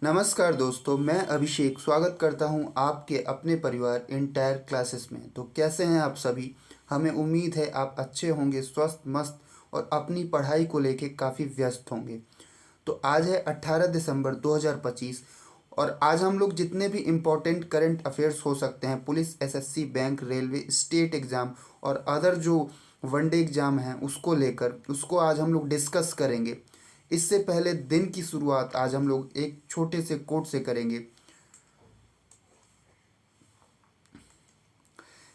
नमस्कार दोस्तों, मैं अभिषेक स्वागत करता हूं आपके अपने परिवार इंटायर क्लासेस में। तो कैसे हैं आप सभी। हमें उम्मीद है आप अच्छे होंगे, स्वस्थ मस्त और अपनी पढ़ाई को लेके काफ़ी व्यस्त होंगे। तो आज है 18 दिसंबर 2025 और आज हम लोग जितने भी इम्पोर्टेंट करंट अफेयर्स हो सकते हैं, police, SSC, bank, railway, state exam और अदर जो वनडे एग्ज़ाम हैं उसको आज हम लोग डिस्कस करेंगे। इससे पहले दिन की शुरुआत आज हम लोग एक छोटे से कोट से करेंगे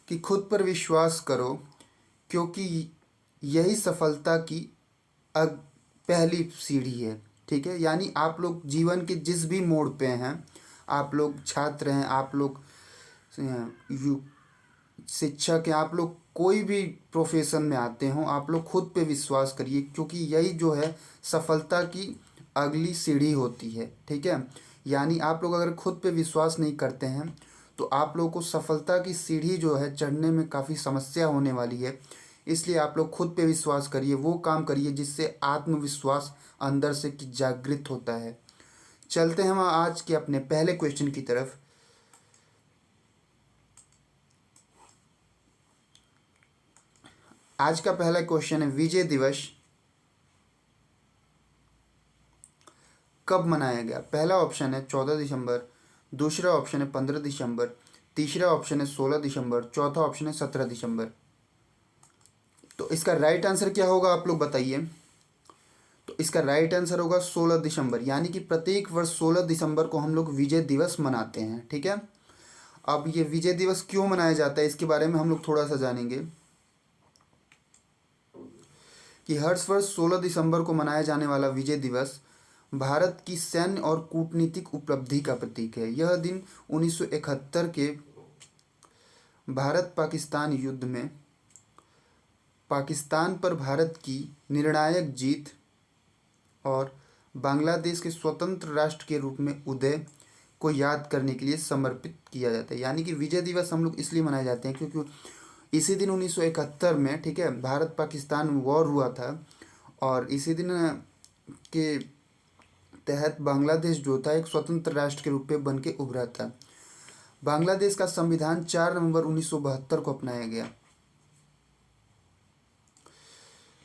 कि खुद पर विश्वास करो, क्योंकि यही सफलता की अग पहली सीढ़ी है। ठीक है, यानी आप लोग जीवन के जिस भी मोड़ पे हैं, आप लोग छात्र हैं, आप लोग यू शिक्षक हैं, आप लोग कोई भी प्रोफेशन में आते हों, आप लोग खुद पे विश्वास करिए, क्योंकि यही जो है सफलता की अगली सीढ़ी होती है। ठीक है, यानी आप लोग अगर खुद पे विश्वास नहीं करते हैं तो आप लोगों को सफलता की सीढ़ी जो है चढ़ने में काफ़ी समस्या होने वाली है। इसलिए आप लोग खुद पे विश्वास करिए, वो काम करिए जिससे आत्मविश्वास अंदर से कि जागृत होता है। चलते हैं हम आज के अपने पहले क्वेश्चन की तरफ। आज का पहला क्वेश्चन है, विजय दिवस कब मनाया गया। पहला ऑप्शन है 14 दिसंबर, दूसरा ऑप्शन है 15 दिसंबर, तीसरा ऑप्शन है 16 दिसंबर, चौथा ऑप्शन है 17 दिसंबर। तो इसका राइट आंसर क्या होगा आप लोग बताइए। तो इसका राइट आंसर होगा 16 दिसंबर, यानी कि प्रत्येक वर्ष 16 दिसंबर को हम लोग विजय दिवस मनाते हैं। ठीक है, अब ये विजय दिवस क्यों मनाया जाता है इसके बारे में हम लोग थोड़ा सा जानेंगे कि हर वर्ष 16 दिसंबर को मनाया जाने वाला विजय दिवस भारत की सैन्य और कूटनीतिक उपलब्धि का प्रतीक है। यह दिन 1971 के भारत पाकिस्तान युद्ध में पाकिस्तान पर भारत की निर्णायक जीत और बांग्लादेश के स्वतंत्र राष्ट्र के रूप में उदय को याद करने के लिए समर्पित किया जाता है। यानी कि विजय दिवस हम लोग इसलिए मनाए जाते हैं क्योंकि इसी दिन 1971 में, ठीक है, भारत पाकिस्तान वॉर हुआ था और इसी दिन के तहत बांग्लादेश जो था एक स्वतंत्र राष्ट्र के रूप में बन के उभरा था। बांग्लादेश का संविधान 4 नवंबर 1972 को अपनाया गया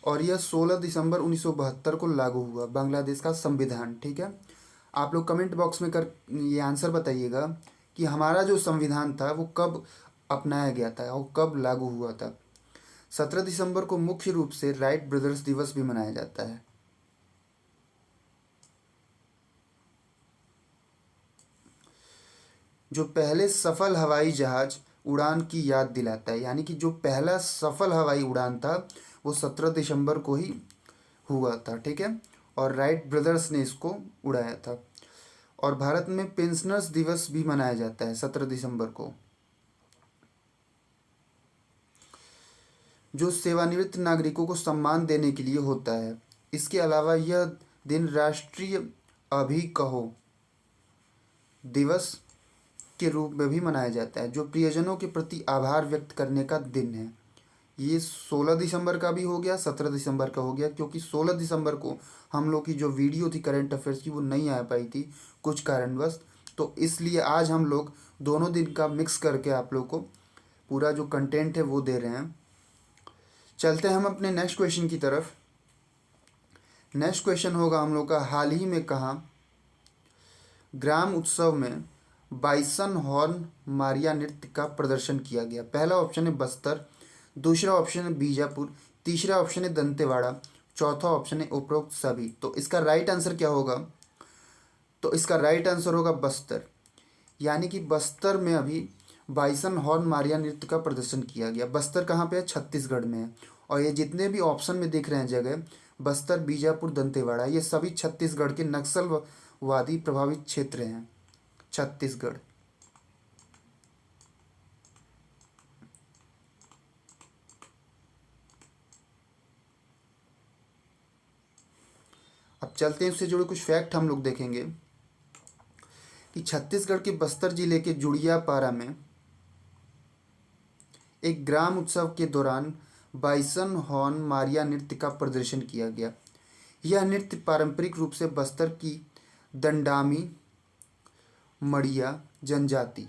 और यह 16 दिसंबर 1972 को लागू हुआ बांग्लादेश का संविधान। ठीक है, आप लोग कमेंट बॉक्स में ये आंसर बताइएगा कि हमारा जो संविधान था वो कब अपनाया गया था और कब लागू हुआ था। 17 दिसंबर को मुख्य रूप से राइट ब्रदर्स दिवस भी मनाया जाता है। जो पहले सफल हवाई जहाज उड़ान की याद दिलाता है, यानी कि जो पहला सफल हवाई उड़ान था वो 17 दिसंबर को ही हुआ था। ठीक है, और राइट ब्रदर्स ने इसको उड़ाया था। और भारत में पेंशनर्स दिवस भी मनाया जाता है 17 दिसंबर को, जो सेवानिवृत्त नागरिकों को सम्मान देने के लिए होता है। इसके अलावा यह दिन राष्ट्रीय अभी कहो दिवस के रूप में भी मनाया जाता है, जो प्रियजनों के प्रति आभार व्यक्त करने का दिन है। ये 16 दिसंबर का भी हो गया, 17 दिसंबर का हो गया, क्योंकि 16 दिसंबर को हम लोग की जो वीडियो थी करंट अफेयर्स की वो नहीं आ पाई थी कुछ कारणवश, तो इसलिए आज हम लोग दोनों दिन का मिक्स करके आप लोग को पूरा जो कंटेंट है वो दे रहे हैं। चलते हैं हम अपने नेक्स्ट क्वेश्चन की तरफ। नेक्स्ट क्वेश्चन होगा हम लोग का, हाल ही में कहाँ ग्राम उत्सव में बाइसन हॉर्न मारिया नृत्य का प्रदर्शन किया गया। पहला ऑप्शन है बस्तर, दूसरा ऑप्शन है बीजापुर, तीसरा ऑप्शन है दंतेवाड़ा, चौथा ऑप्शन है उपरोक्त सभी। तो इसका राइट आंसर क्या होगा। तो इसका राइट आंसर होगा बस्तर, यानी कि बस्तर में अभी बाइसन हॉर्न मारिया नृत्य का प्रदर्शन किया गया। बस्तर कहाँ पे है, छत्तीसगढ़ में है। और ये जितने भी ऑप्शन में देख रहे हैं जगह, बस्तर, बीजापुर, दंतेवाड़ा, ये सभी छत्तीसगढ़ के नक्सलवादी प्रभावित क्षेत्र हैं, छत्तीसगढ़। अब चलते हैं उससे जुड़े कुछ फैक्ट हम लोग देखेंगे कि छत्तीसगढ़ के बस्तर जिले के जुड़ियापारा में एक ग्राम उत्सव के दौरान बाइसन हॉर्न मारिया नृत्य का प्रदर्शन किया गया। यह नृत्य पारंपरिक रूप से बस्तर की दंडामी मड़िया जनजाति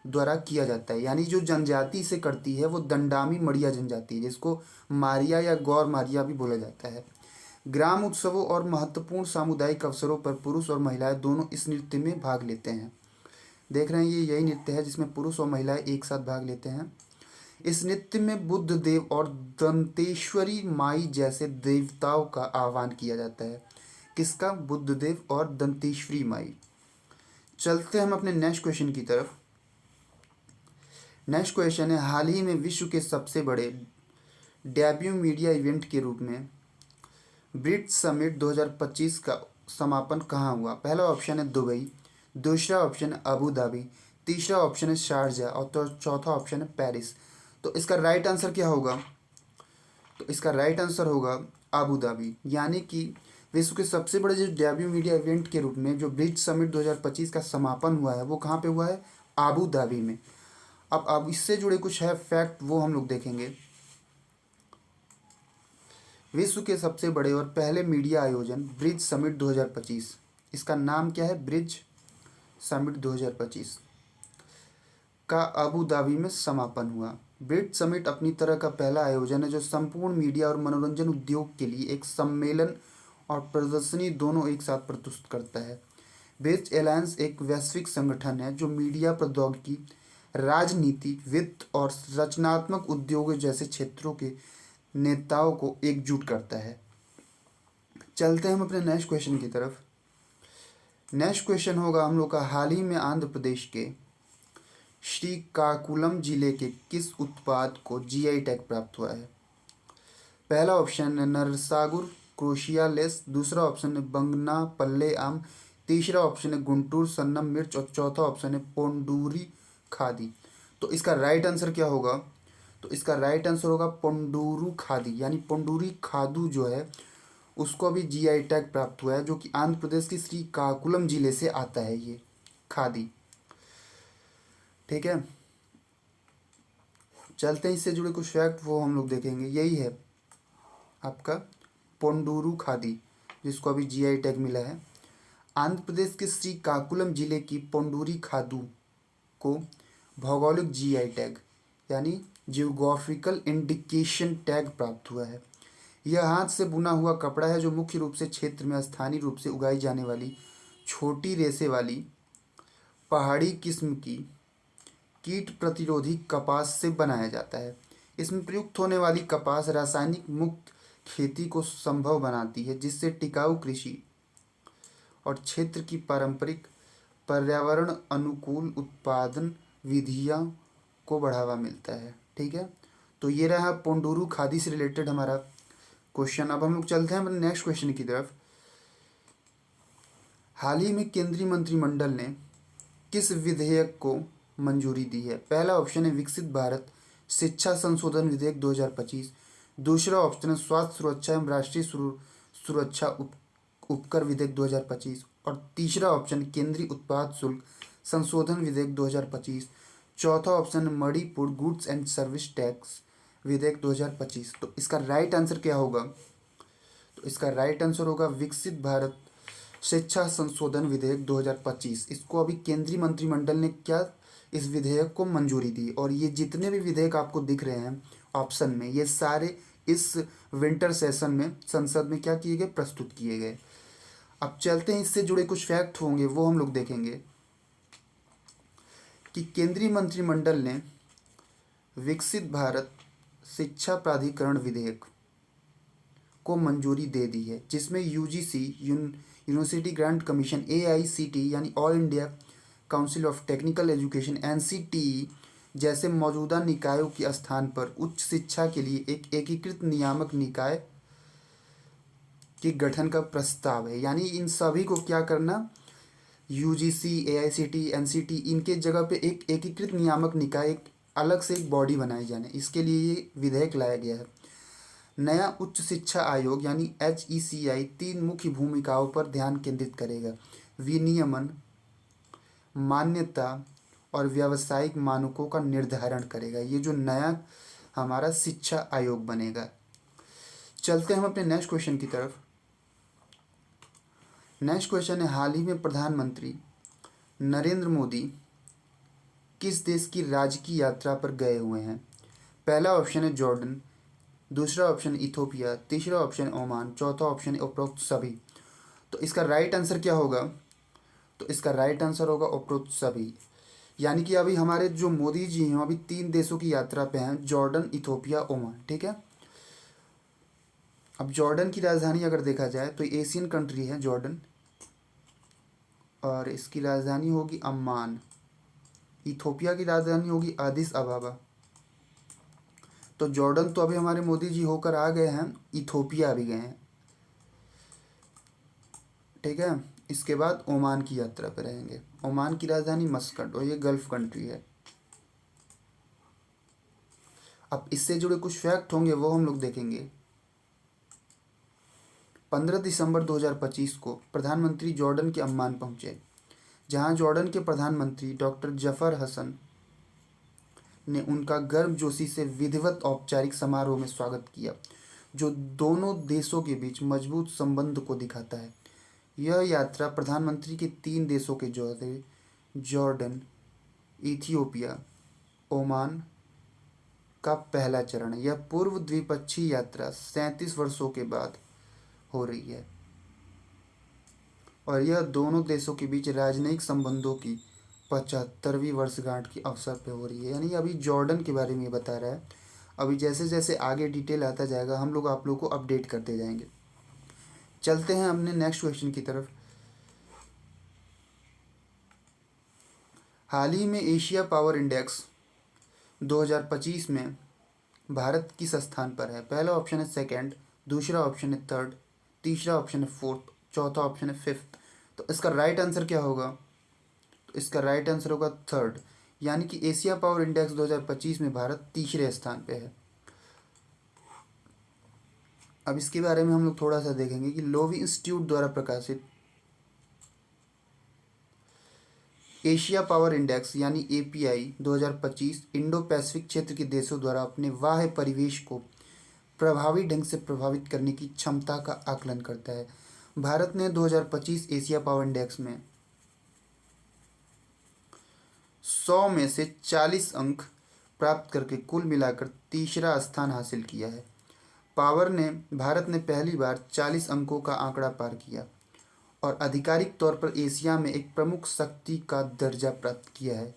द्वारा किया जाता है। यानी जो जनजाति इसे करती है वो दंडामी मड़िया जनजाति है, जिसको मारिया या गौर मारिया भी बोला जाता है। ग्राम उत्सवों और महत्वपूर्ण सामुदायिक अवसरों पर पुरुष और महिलाएं दोनों इस नृत्य में भाग लेते हैं। देख रहे हैं, ये यही नृत्य है जिसमें पुरुष और महिलाएं एक साथ भाग लेते हैं। इस नृत्य में बुद्ध देव और दंतेश्वरी माई जैसे देवताओं का आह्वान किया जाता है। किसका? बुद्ध देव और दंतेश्वरी माई। चलते हम अपने नेक्स्ट क्वेश्चन की तरफ। नेक्स्ट क्वेश्चन है, हाल ही में विश्व के सबसे बड़े डेब्यू मीडिया इवेंट के रूप में ब्रिट समिट 2025 का समापन कहाँ हुआ? पहला ऑप्शन है दुबई, दूसरा ऑप्शन है अबू धाबी, तीसरा ऑप्शन है शारजा और तो चौथा ऑप्शन है पेरिस। तो इसका राइट आंसर क्या होगा? तो इसका राइट आंसर होगा अबू धाबी। यानी कि विश्व के सबसे बड़े जो डेब्यू मीडिया इवेंट के रूप में जो ब्रिट समिट 2025 का समापन हुआ है वो कहाँ पे हुआ है? अबू धाबी में। अब इससे जुड़े कुछ है फैक्ट, वो हम लोग देखेंगे। विश्व के सबसे बड़े और पहले मीडिया आयोजन ब्रिज समिट 2025, इसका नाम क्या है? ब्रिज समिट 2025 का अबू धाबी में समापन हुआ। ब्रिज समिट अपनी तरह का पहला आयोजन है जो संपूर्ण मीडिया और मनोरंजन उद्योग के लिए एक सम्मेलन और प्रदर्शनी दोनों एक साथ प्रस्तुत करता है। ब्रिज एलायंस एक वैश्विक संगठन है जो मीडिया प्रौद्योगिकी, राजनीति, वित्त और रचनात्मक उद्योगों जैसे क्षेत्रों के नेताओं को एकजुट करता है। चलते हैं हम अपने नेक्स्ट क्वेश्चन की तरफ। नेक्स्ट क्वेश्चन होगा हम लोग का, हाल ही में आंध्र प्रदेश के श्रीकाकुलम जिले के किस उत्पाद को जीआई टैग प्राप्त हुआ है? पहला ऑप्शन है नरसागुर क्रोशिया लेस, दूसरा ऑप्शन है बंगना पल्ले आम, तीसरा ऑप्शन है गुंटूर सन्नम मिर्च और चौथा ऑप्शन है पोंडूरी खादी। तो इसका राइट आंसर क्या होगा? तो इसका राइट आंसर होगा पोंडूरू खादी। यानी पोंडूरी खादू जो है उसको अभी जीआई टैग प्राप्त हुआ है, जो कि आंध्र प्रदेश के श्रीकाकुलम जिले से आता है ये खादी। ठीक है, चलते हैं इससे जुड़े कुछ फैक्ट, वो हम लोग देखेंगे। यही है आपका पोंडूरू खादी, जिसको अभी जीआई टैग मिला है। आंध्र प्रदेश के श्रीकाकुलम जिले की पोंडूरी खादू को भौगोलिक जीआई टैग यानी जियोग्राफिकल इंडिकेशन टैग प्राप्त हुआ है। यह हाथ से बुना हुआ कपड़ा है जो मुख्य रूप से क्षेत्र में स्थानीय रूप से उगाई जाने वाली छोटी रेशे वाली पहाड़ी किस्म की कीट प्रतिरोधी कपास से बनाया जाता है। इसमें प्रयुक्त होने वाली कपास रासायनिक मुक्त खेती को संभव बनाती है, जिससे टिकाऊ कृषि और क्षेत्र की पारंपरिक पर्यावरण अनुकूल उत्पादन विधियों को बढ़ावा मिलता है। ठीक है, तो ये रहा पोंडूरू खादी से रिलेटेड हमारा क्वेश्चन। अब हम लोग चलते हैं अपने नेक्स्ट क्वेश्चन की तरफ। हाल ही में केंद्रीय मंत्रिमंडल ने किस विधेयक को मंजूरी दी है? पहला ऑप्शन है विकसित भारत शिक्षा संशोधन विधेयक 2025, दूसरा ऑप्शन है स्वास्थ्य सुरक्षा एवं राष्ट्रीय सुरक्षा उपकर विधेयक 2025 और तीसरा ऑप्शन केंद्रीय उत्पाद शुल्क संशोधन विधेयक 2025, चौथा option Manipur goods and service tax विधेयक 2025। तो इसका राइट आंसर क्या होगा? तो इसका राइट आंसर होगा विकसित भारत शिक्षा संशोधन विधेयक 2025। इसको अभी केंद्रीय मंत्रिमंडल ने क्या इस विधेयक को मंजूरी दी, और ये जितने भी विधेयक आपको दिख रहे हैं ऑप्शन में, ये सारे इस विंटर सेशन में संसद में क्या किए गए? प्रस्तुत किए गए। अब चलते हैं, इससे जुड़े कुछ फैक्ट होंगे वो हम लोग देखेंगे कि केंद्रीय मंत्रिमंडल ने विकसित भारत शिक्षा प्राधिकरण विधेयक को मंजूरी दे दी है, जिसमें UGC university grant commission, AICTE यानी all India council of technical education, NCTE जैसे मौजूदा निकायों के स्थान पर उच्च शिक्षा के लिए एक एकीकृत नियामक निकाय के गठन का प्रस्ताव है। यानी इन सभी को क्या करना? यूजीसी, एआईसीटी, एनसीटी, इनके जगह पे एक एकीकृत नियामक निकाय, एक अलग से एक बॉडी बनाई जाने, इसके लिए ये विधेयक लाया गया है। नया उच्च शिक्षा आयोग यानी HECI 3 मुख्य भूमिकाओं पर ध्यान केंद्रित करेगा: विनियमन, मान्यता और व्यावसायिक मानकों का निर्धारण करेगा। ये जो नया हमारा शिक्षा आयोग बनेगा। चलते हैं हम अपने नेक्स्ट क्वेश्चन की तरफ। नेक्स्ट क्वेश्चन है, हाल ही में प्रधानमंत्री नरेंद्र मोदी किस देश की राजकीय यात्रा पर गए हुए हैं? पहला ऑप्शन है जॉर्डन, दूसरा ऑप्शन इथोपिया, तीसरा ऑप्शन ओमान, चौथा ऑप्शन है उपरोक्त सभी। तो इसका राइट आंसर क्या होगा? तो इसका राइट आंसर होगा उपरोक्त सभी। यानी कि अभी हमारे जो मोदी जी हैं अभी 3 देशों की यात्रा पे हैं, जॉर्डन, इथोपिया, ओमान। ठीक है। अब जॉर्डन की राजधानी अगर देखा जाए तो एशियन कंट्री है जॉर्डन, और इसकी राजधानी होगी अम्मान। इथोपिया की राजधानी होगी आदिस अबाबा। तो जॉर्डन तो अभी हमारे मोदी जी होकर आ गए हैं, इथोपिया भी गए हैं। ठीक है। इसके बाद ओमान की यात्रा पर रहेंगे। ओमान की राजधानी मस्कट, और ये गल्फ कंट्री है। अब इससे जुड़े कुछ फैक्ट होंगे वो हम लोग देखेंगे। 15 दिसंबर 2025 को प्रधानमंत्री जॉर्डन के अम्मान पहुंचे, जहां जॉर्डन के प्रधानमंत्री डॉक्टर जफर हसन ने उनका गर्मजोशी से विधिवत औपचारिक समारोह में स्वागत किया, जो दोनों देशों के बीच मजबूत संबंध को दिखाता है। यह यात्रा प्रधानमंत्री के 3 देशों के दौरे, जॉर्डन, इथियोपिया, ओमान का पहला चरण है। यह पूर्व द्विपक्षीय यात्रा 37 वर्षों के बाद हो रही है, और यह दोनों देशों के बीच राजनयिक संबंधों की 75वीं वर्षगांठ की अवसर पर हो रही है। यानी अभी जॉर्डन के बारे में बता रहा है। अभी जैसे जैसे आगे डिटेल आता जाएगा हम लोग आप लोग को अपडेट करते जाएंगे। चलते हैं अपने नेक्स्ट क्वेश्चन की तरफ। हाल ही में एशिया पावर इंडेक्स 2025 में भारत किस स्थान पर है? पहला ऑप्शन है सेकंड, दूसरा ऑप्शन है थर्ड, तीसरा ऑप्शन है फोर्थ, चौथा ऑप्शन है फिफ्थ। तो इसका राइट आंसर क्या होगा? तो इसका राइट आंसर होगा थर्ड। यानी कि एशिया पावर इंडेक्स 2025 में भारत तीसरे स्थान पे है। अब इसके बारे में हम लोग थोड़ा सा देखेंगे कि लोवी इंस्टीट्यूट द्वारा प्रकाशित एशिया पावर इंडेक्स यानी एपीआई 2025 इंडो पैसिफिक क्षेत्र के देशों द्वारा अपने बाह्य परिवेश को प्रभावी ढंग से प्रभावित करने की क्षमता का आकलन करता है। भारत ने 2025 एशिया पावर इंडेक्स में 100 में से 40 अंक प्राप्त करके कुल मिलाकर तीसरा स्थान हासिल किया है। भारत ने पहली बार 40 अंकों का आंकड़ा पार किया और आधिकारिक तौर पर एशिया में एक प्रमुख शक्ति का दर्जा प्राप्त किया है।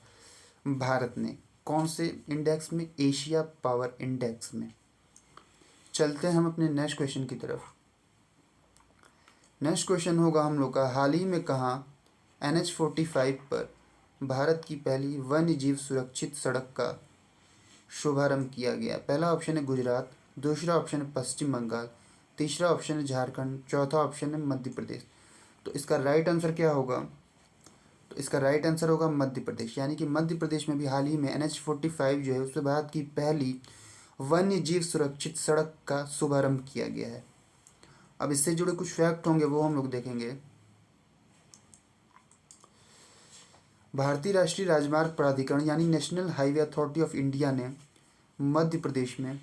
भारत ने कौन से इंडेक्स में? एशिया पावर इंडेक्स में। चलते हैं हम अपने नेक्स्ट क्वेश्चन की तरफ। नेक्स्ट क्वेश्चन होगा हम लोग का, हाल ही में कहाँ NH45 पर भारत की पहली वन्य जीव सुरक्षित सड़क का शुभारंभ किया गया? पहला ऑप्शन है गुजरात, दूसरा ऑप्शन है पश्चिम बंगाल, तीसरा ऑप्शन है झारखंड, चौथा ऑप्शन है मध्य प्रदेश। तो इसका राइट आंसर क्या होगा? तो इसका राइट आंसर होगा मध्य प्रदेश। यानी कि मध्य प्रदेश में भी हाल ही में NH45 जो है उससे भारत की पहली वन्य जीव सुरक्षित सड़क का शुभारंभ किया गया है। अब इससे जुड़े कुछ फैक्ट होंगे वो हम लोग देखेंगे। भारतीय राष्ट्रीय राजमार्ग प्राधिकरण यानी national highway authority of India ने मध्य प्रदेश में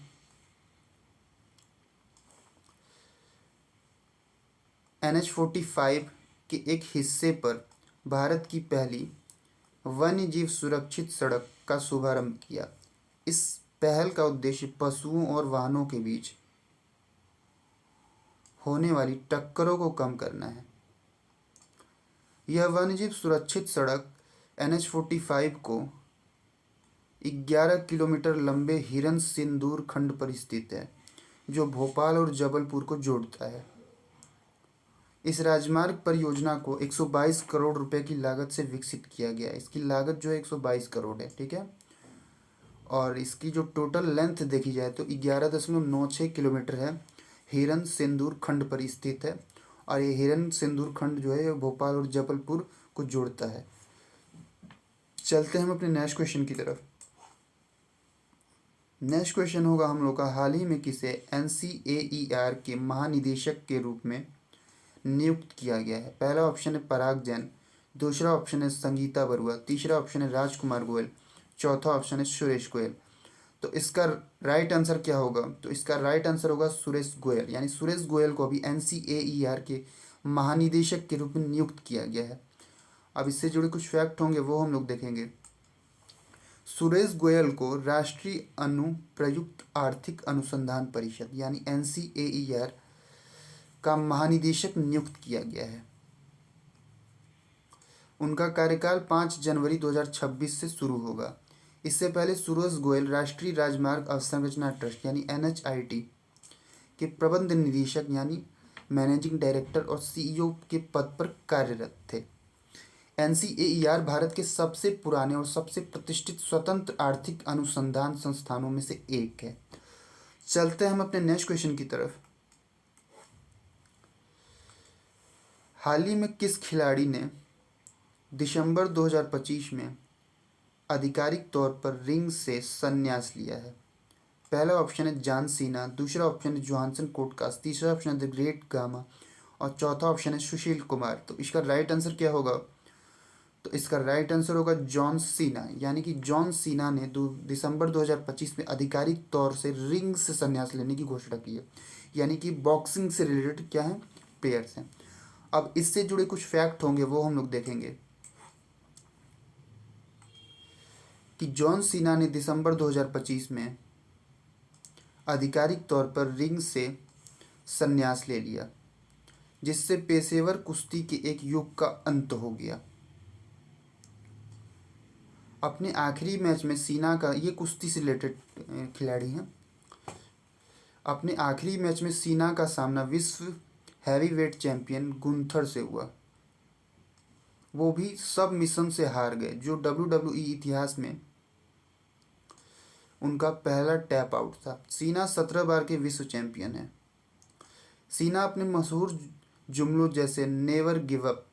NH45 के एक हिस्से पर भारत की पहली वन्य जीव सुरक्षित सड़क का शुभारंभ किया। इस पहल का उद्देश्य पशुओं और वाहनों के बीच होने वाली टक्करों को कम करना है। यह वन्यजीव सुरक्षित सड़क NH45 को 11 किलोमीटर लंबे हिरन सिंदूर खंड पर स्थित है, जो भोपाल और जबलपुर को जोड़ता है। इस राजमार्ग परियोजना को 122 करोड़ रुपए की लागत से विकसित किया गया है। इसकी लागत जो है 122 करोड़ है। ठीक है। और इसकी जो टोटल लेंथ देखी जाए तो 11.96 किलोमीटर है। हिरन सिंदूर खंड पर स्थित है, और ये हिरन सिंदूर खंड जो है भोपाल और जबलपुर को जोड़ता है। चलते हैं हम अपने नेक्स्ट क्वेश्चन की तरफ। नेक्स्ट क्वेश्चन होगा हम लोग का, हाल ही में किसे NCAER के महानिदेशक के रूप में नियुक्त किया गया है? पहला ऑप्शन है पराग जैन, दूसरा ऑप्शन है संगीता बरुआ, तीसरा ऑप्शन है राजकुमार गोयल, चौथा ऑप्शन है सुरेश गोयल। तो इसका राइट आंसर क्या होगा? तो इसका राइट आंसर होगा सुरेश गोयल। यानी सुरेश गोयल को अभी NCAER के महानिदेशक के रूप में नियुक्त किया गया है। अब इससे जुड़े कुछ फैक्ट होंगे वो हम लोग देखेंगे। सुरेश गोयल को राष्ट्रीय अनुप्रयुक्त आर्थिक अनुसंधान परिषद यानी NCAER का महानिदेशक नियुक्त किया गया है। उनका कार्यकाल 5 जनवरी 2026 से शुरू होगा। इससे पहले सुरेश गोयल राष्ट्रीय राजमार्ग अवसंरचना ट्रस्ट यानी NHIT के प्रबंध निदेशक यानी मैनेजिंग डायरेक्टर और CEO के पद पर कार्यरत थे। NCAER भारत के सबसे पुराने और सबसे प्रतिष्ठित स्वतंत्र आर्थिक अनुसंधान संस्थानों में से एक है। चलते हैं हम अपने नेक्स्ट क्वेश्चन की तरफ। हाल ही में किस खिलाड़ी ने दिसंबर 2025 में आधिकारिक तौर पर रिंग से संन्यास लिया है? पहला ऑप्शन है जॉन सीना, दूसरा ऑप्शन है जोहानसन कोटकास, तीसरा ऑप्शन है द ग्रेट गामा और चौथा ऑप्शन है सुशील कुमार। तो इसका राइट आंसर क्या होगा? तो इसका राइट आंसर होगा जॉन सीना, यानी कि जॉन सीना ने दिसंबर 2025 में आधिकारिक तौर से रिंग से संन्यास लेने की घोषणा की है। यानी कि बॉक्सिंग से रिलेटेड क्या है, प्लेयर्स हैं। अब इससे जुड़े कुछ फैक्ट होंगे वो हम लोग देखेंगे कि जॉन सीना ने दिसंबर 2025 में आधिकारिक तौर पर रिंग से संन्यास ले लिया, जिससे पेशेवर कुश्ती के एक युग का अंत हो गया। अपने आखिरी मैच में सीना का, ये कुश्ती से रिलेटेड खिलाड़ी हैं, अपने आखिरी मैच में सीना का सामना विश्व हैवीवेट चैंपियन गुंथर से हुआ। वो भी सब मिशन से हार गए, जो WWE इतिहास में उनका पहला टैप आउट था। सीना 17 बार के विश्व चैंपियन हैं। सीना अपने मशहूर जुमलों जैसे never give up,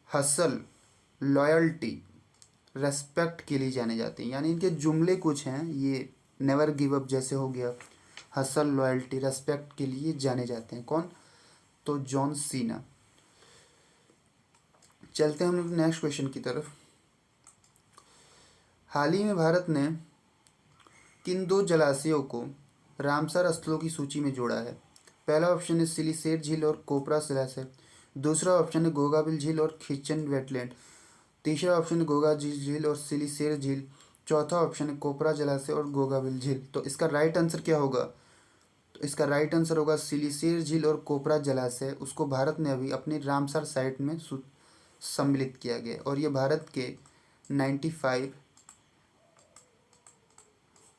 hustle, loyalty, respect के लिए जाने जाते हैं। यानी इनके जुमले कुछ हैं, ये नेवर गिव अप जैसे हो गया, हसल, लॉयल्टी, रेस्पेक्ट के लिए जाने जाते हैं। कौन? तो जॉन सीना। चलते हैं हम लोग नेक्स्ट क्वेश्चन की तरफ। हाल ही में भारत ने किन 2 जलाशयों को रामसर स्थलों की सूची में जोड़ा है? पहला ऑप्शन है सिलीसेर झील और कोपरा जलाशय, दूसरा ऑप्शन है गोगाबिल झील और खिचन वेटलैंड, तीसरा ऑप्शन है गोगा झील और सिलीसेर झील, चौथा ऑप्शन है कोपरा जलाशय और गोगाबिल झील। तो इसका राइट आंसर क्या होगा? तो इसका राइट आंसर होगा सिलीसेर झील और कोपरा जलाशय। उसको भारत ने अभी अपने रामसर साइट में सम्मिलित किया गया और ये भारत के 95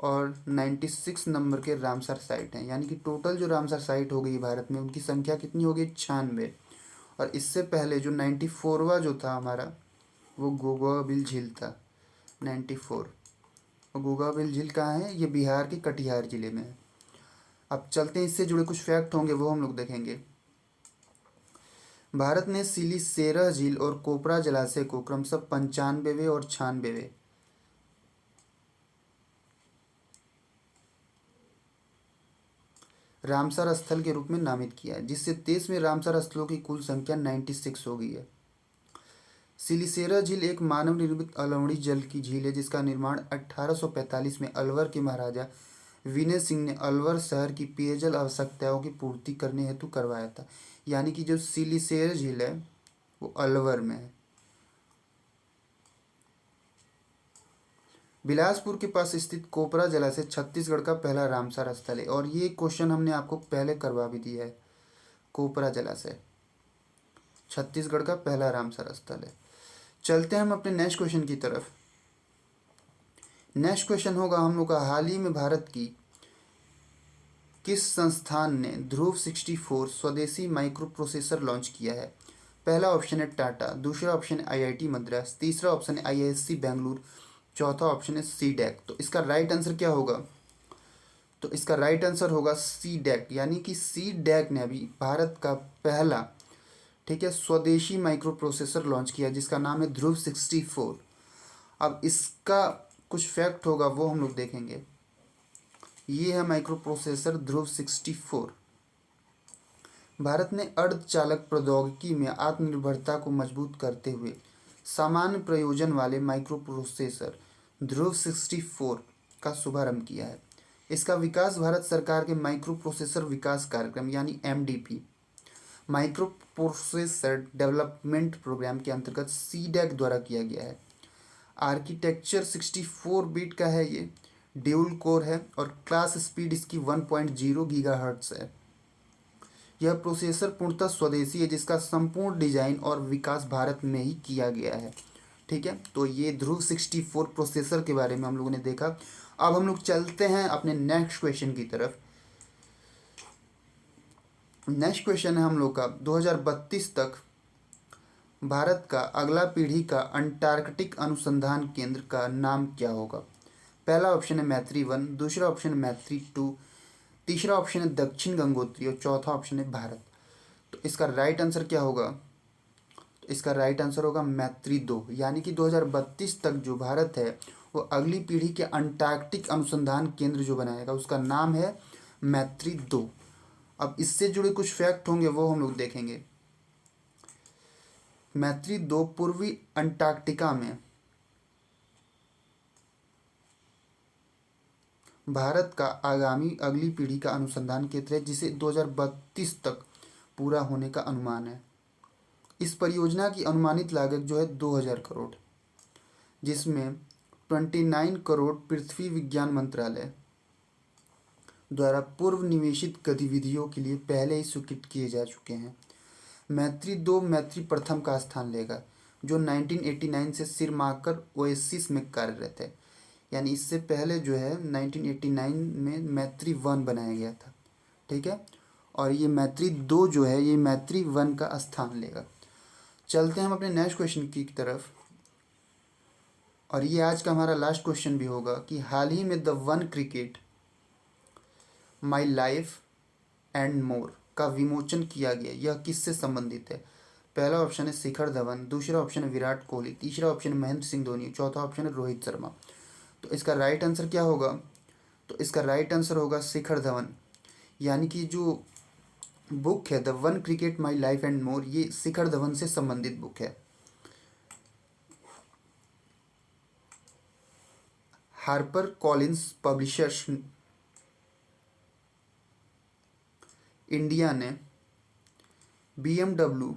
और 96 नंबर के रामसर साइट हैं। यानी कि टोटल जो रामसर साइट हो गई भारत में, उनकी संख्या कितनी हो गई? 96। और इससे पहले जो 94वां जो था हमारा, वो गोगाबिल झील था, 94। और गोगाबिल झील कहाँ है? ये बिहार के कटिहार जिले में है। अब चलते हैं, इससे जुड़े कुछ फैक्ट होंगे वो हम लोग देखेंगे। भारत ने सिलीसेरा झील और कोपरा जलाशय को क्रमशः 95वें और 96वें रामसर स्थल के रूप में नामित किया है, जिससे देश में रामसर स्थलों की कुल संख्या 96 हो गई है। सिलीसेरा झील एक मानव निर्मित अलोड़ी जल की झील है, जिसका निर्माण 1845 में अलवर के महाराजा विनय सिंह ने अलवर शहर की पेयजल आवश्यकताओं की पूर्ति करने हेतु करवाया था। यानी कि जो सिलीसेरा झील है वो अलवर में है। बिलासपुर के पास स्थित कोपरा जलाशय छत्तीसगढ़ का पहला रामसर स्थल है और ये क्वेश्चन हमने आपको पहले करवा भी दिया है। कोपरा जलाशय छत्तीसगढ़ का पहला रामसर स्थल है। चलते हैं हम अपने नेक्स्ट क्वेश्चन की तरफ। नेक्स्ट क्वेश्चन होगा हम लोग का, हाल ही में भारत की किस संस्थान ने ध्रुव 64 स्वदेशी माइक्रो प्रोसेसर लॉन्च किया है? पहला ऑप्शन है टाटा, दूसरा ऑप्शन है IIT मद्रास, तीसरा ऑप्शन है IISc बेंगलुरु, चौथा ऑप्शन है CDAC। तो इसका राइट आंसर क्या होगा? तो इसका राइट आंसर होगा CDAC। यानी कि CDAC ने अभी भारत का पहला, ठीक है, स्वदेशी माइक्रो प्रोसेसर लॉन्च किया, जिसका नाम है ध्रुव 64। अब इसका कुछ फैक्ट होगा वो हम लोग देखेंगे। ये है माइक्रो प्रोसेसर ध्रुव 64। भारत ने अर्धचालक प्रौद्योगिकी में आत्मनिर्भरता को मजबूत करते हुए सामान्य प्रयोजन वाले माइक्रो प्रोसेसर ध्रुव 64 का शुभारंभ किया है। इसका विकास भारत सरकार के माइक्रो प्रोसेसर विकास कार्यक्रम यानी MDP micro processor development programme के अंतर्गत सीडैक द्वारा किया गया है। आर्किटेक्चर 64 बिट का है, ये ड्यूल कोर है और क्लास स्पीड इसकी 1.0 गीगाहर्ट्ज़ है। यह प्रोसेसर पूर्णतः स्वदेशी है, जिसका संपूर्ण डिजाइन और विकास भारत में ही किया गया है। ठीक है, तो ये ध्रुव 64 प्रोसेसर के बारे में हम लोगों ने देखा। अब हम लोग चलते हैं अपने नेक्स्ट क्वेश्चन की तरफ। नेक्स्ट क्वेश्चन है हम लोग का 2032 तक भारत का अगला पीढ़ी का अंटार्कटिक अनुसंधान केंद्र का नाम क्या होगा। पहला ऑप्शन है मैत्री-1, दूसरा ऑप्शन है मैत्री-2, तीसरा ऑप्शन है दक्षिण गंगोत्री और चौथा ऑप्शन है भारत। तो इसका राइट आंसर क्या होगा? तो इसका राइट आंसर होगा मैत्री-2, यानी कि 2032 तक जो भारत है वो अगली पीढ़ी के अंटार्कटिक अनुसंधान केंद्र जो बनाएगा उसका नाम है मैत्री-2। अब इससे जुड़े कुछ फैक्ट होंगे वो हम लोग देखेंगे। मैत्री-2 पूर्वी अंटार्कटिका में भारत का अगली पीढ़ी का अनुसंधान केंद्र है, जिसे 2032 तक पूरा होने का अनुमान है। इस परियोजना की अनुमानित लागत जो है 2000 करोड़, जिसमें 29 करोड़ पृथ्वी विज्ञान मंत्रालय द्वारा पूर्व निवेशित गतिविधियों के लिए पहले ही स्वीकृत किए जा चुके हैं। मैत्री-2 मैत्री-प्रथम का स्थान लेगा, जो 1989 से सिरमाकर ओएसिस में कार्यरत है। यानी इससे पहले जो है 1989 में मैत्री-1 बनाया गया था। ठीक है, और ये मैत्री-2 जो है ये मैत्री-1 का स्थान लेगा। चलते हैं हम अपने नेक्स्ट क्वेश्चन की तरफ, और ये आज का हमारा लास्ट क्वेश्चन भी होगा कि हाल ही में the one cricket my life and more का विमोचन किया गया, यह किससे संबंधित है। पहला ऑप्शन है शिखर धवन, दूसरा ऑप्शन है विराट कोहली, तीसरा ऑप्शन है महेंद्र सिंह धोनी, चौथा ऑप्शन है रोहित शर्मा। तो इसका राइट आंसर क्या होगा? तो इसका राइट आंसर होगा शिखर धवन, यानी कि जो बुक है the one cricket my life and more, ये शिखर धवन से संबंधित बुक है। हार्पर कॉलिंस पब्लिशर्स इंडिया ने BMW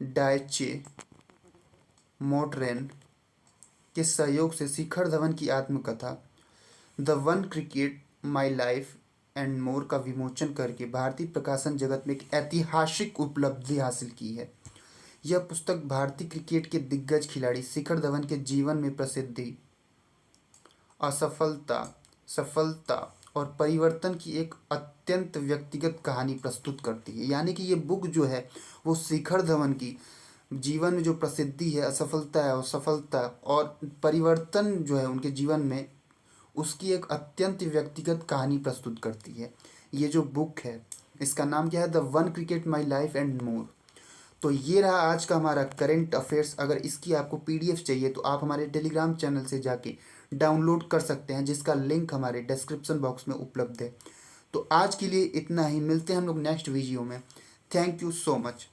डायचे मोटरेन के सहयोग से शिखर धवन की आत्मकथा the one cricket my life and more का विमोचन करके भारतीय प्रकाशन जगत में एक ऐतिहासिक उपलब्धि हासिल की है। यह पुस्तक भारतीय क्रिकेट के दिग्गज खिलाड़ी शिखर धवन के जीवन में प्रसिद्धि, असफलता, सफलता और परिवर्तन की एक अत्यंत व्यक्तिगत कहानी प्रस्तुत करती है। यानी कि ये बुक जो है वो शिखर धवन की जीवन में जो प्रसिद्धि है, असफलता है और सफलता और परिवर्तन जो है उनके जीवन में, उसकी एक अत्यंत व्यक्तिगत कहानी प्रस्तुत करती है। ये जो बुक है इसका नाम क्या है? The one cricket my life and more. तो ये रहा आज का हमारा करंट अफेयर्स। अगर इसकी आपको PDF चाहिए तो आप हमारे टेलीग्राम चैनल से जाके डाउनलोड कर सकते हैं, जिसका लिंक हमारे डिस्क्रिप्शन बॉक्स में उपलब्ध है। तो आज के लिए इतना ही, मिलते हैं हम लोग नेक्स्ट वीडियो में। Thank you so much.